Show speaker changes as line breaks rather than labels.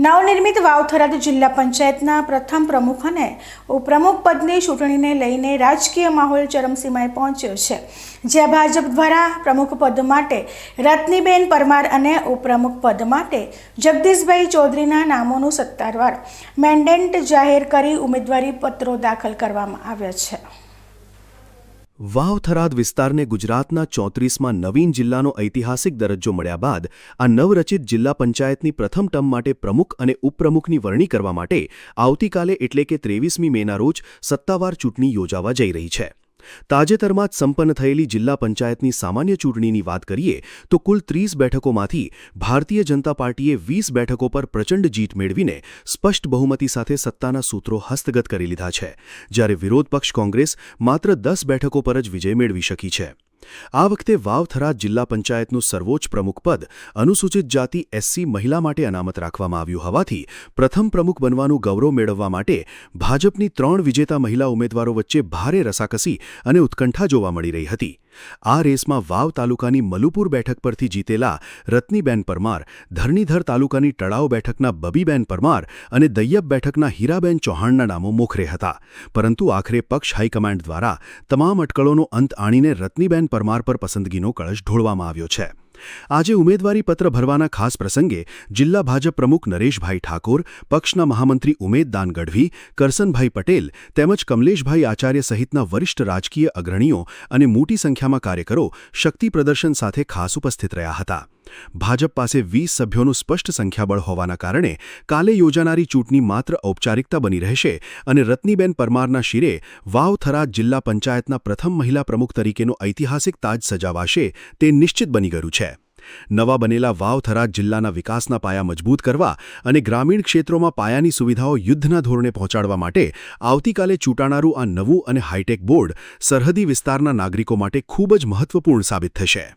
નવનિર્મિત વાવથરાદ જિલ્લા પંચાયતના પ્રથમ પ્રમુખ અને ઉપપ્રમુખ પદની ચૂંટણીને લઈને રાજકીય માહોલ ચરમસીમાએ પહોંચ્યો છે, જ્યાં ભાજપ દ્વારા પ્રમુખ પદ માટે રત્નીબેન પરમાર અને ઉપપ્રમુખ પદ માટે જગદીશભાઈ ચૌધરીના નામોનું સત્તાવાર મેન્ડેટ જાહેર કરી ઉમેદવારી પત્રો દાખલ કરવામાં આવ્યા છે।
વાવ-થરાદ વિસ્તારને ગુજરાતના 34માં નવીન જિલ્લાનો ઐતિહાસિક દરજ્જો મળ્યા બાદ આ નવરચિત જિલ્લા પંચાયતની પ્રથમ ટર્મ માટે પ્રમુખ અને ઉપપ્રમુખની વરણી કરવા માટે આવતીકાલે એટલે કે 23મી મેના રોજ સત્તાવાર ચૂંટણી યોજાવા જઈ રહી છે। તાજેતરમાં જ સંપન્ન થયેલી જિલ્લા પંચાયતની સામાન્ય ચૂંટણીની વાત કરીએ તો કુલ 30 બેઠકોમાંથી ભારતીય જનતા પાર્ટીએ 20 બેઠકો પર પ્રચંડ જીત મેળવીને સ્પષ્ટ બહુમતી સાથે સત્તાના સૂત્રો હસ્તગત કરી લીધા છે, જ્યારે વિરોધ પક્ષ કોંગ્રેસ માત્ર 10 બેઠકો પર જ વિજય મેળવી શકી છે। આ વખતે વાવ-થરાદ જિલ્લા પંચાયતનું સર્વોચ્ચ પ્રમુખ પદ અનુસૂચિત જાતિ SC મહિલા માટે અનામત રાખવામાં આવ્યું હોવાથી પ્રથમ પ્રમુખ બનવાનું ગૌરવ મેળવવા માટે ભાજપની 3 વિજેતા મહિલા ઉમેદવારો વચ્ચે ભારે રસાકસી અને ઉત્કંઠા જોવા મળી રહી હતી। આ રેસમાં વાવ તાલુકાની મલુપુર બેઠક પરથી જીતેલા રત્નીબેન પરમાર, ધરણીધર તાલુકાની તળાવ બેઠકના બબીબેન પરમાર અને દૈયબ બેઠકના હીરાબેન ચૌહાણના નામો મોખરે હતા, પરંતુ આખરે પક્ષ હાઈકમાન્ડ દ્વારા તમામ અટકળોનો અંત આણીને રત્નીબેન પરમાર પર પસંદગીનો કળશ ઢોળવામાં આવ્યો છે। આજે ઉમેદવારી પત્ર ભરવાના ખાસ પ્રસંગે જિલ્લા ભાજપ પ્રમુખ નરેશભાઈ ઠાકોર, પક્ષના મહામંત્રી ઉમેદદાન ગઢવી, કરસનભાઈ પટેલ તેમજ કમલેશભાઈ આચાર્ય સહિતના વરિષ્ઠ રાજકીય અગ્રણીઓ અને મોટી સંખ્યામાં કાર્યકરો શક્તિ પ્રદર્શન સાથે ખાસ ઉપસ્થિત રહ્યા હતા। ભાજપ પાસે 20 સભ્યોનું સ્પષ્ટ સંખ્યાબળ હોવાના કારણે કાલે યોજાનારી ચૂંટણી માત્ર ઔપચારિકતા બની રહેશે અને રત્નીબેન પરમારના શિરે વાવ-થરાદ જિલ્લા પંચાયતના પ્રથમ મહિલા પ્રમુખ તરીકેનો ઐતિહાસિક તાજ સજાવાશે તે નિશ્ચિત બની ગયું છે। નવા બનેલા વાવ-થરાદ જિલ્લાના વિકાસના પાયા મજબૂત કરવા અને ગ્રામીણ ક્ષેત્રોમાં પાયાની સુવિધાઓ યુદ્ધના ધોરણે પહોંચાડવા માટે આવતીકાલે ચૂંટાનારું આ નવું અને હાઈટેક બોર્ડ સરહદી વિસ્તારના નાગરિકો માટે ખૂબ જ મહત્વપૂર્ણ સાબિત થશે।